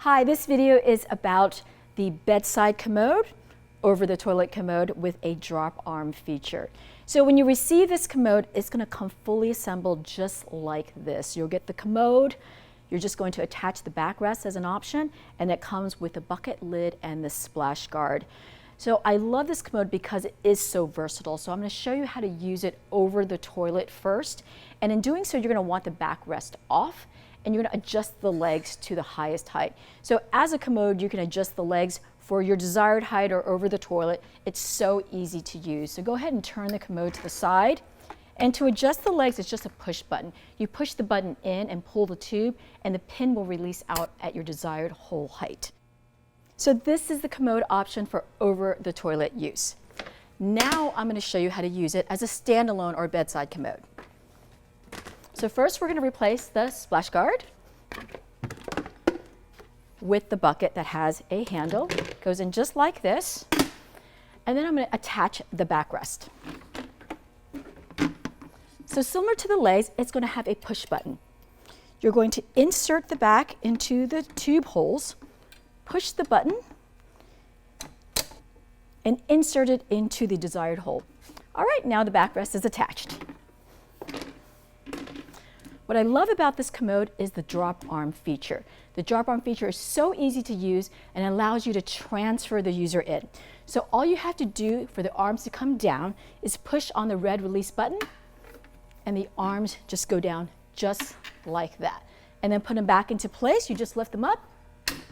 Hi, this video is about the bedside commode, over the toilet commode with a drop arm feature. So when you receive this commode, it's going to come fully assembled just like this. You'll get the commode, you're just going to attach the backrest as an option, and it comes with a bucket lid and the splash guard. So I love this commode because it is so versatile. So I'm going to show you how to use it over the toilet first. And in doing so, you're going to want the backrest off, and you're going to adjust the legs to the highest height. So as a commode, you can adjust the legs for your desired height or over the toilet. It's so easy to use. So go ahead and turn the commode to the side. And to adjust the legs, it's just a push button. You push the button in and pull the tube, and the pin will release out at your desired hole height. So this is the commode option for over the toilet use. Now I'm going to show you how to use it as a standalone or bedside commode. So first we're going to replace the splash guard with the bucket that has a handle. It goes in just like this. And then I'm going to attach the backrest. So similar to the legs, it's going to have a push button. You're going to insert the back into the tube holes, push the button, and insert it into the desired hole. All right, now the backrest is attached. What I love about this commode is the drop arm feature. The drop arm feature is so easy to use and allows you to transfer the user in. So all you have to do for the arms to come down is push on the red release button, and the arms just go down just like that. And then put them back into place. You just lift them up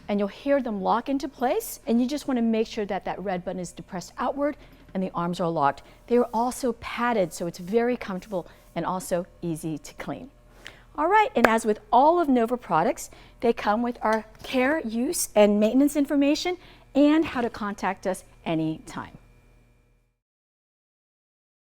and you'll hear them lock into place. And you just want to make sure that that red button is depressed outward and the arms are locked. They are also padded, so it's very comfortable and also easy to clean. All right, and as with all of Nova products, they come with our care, use, and maintenance information and how to contact us anytime.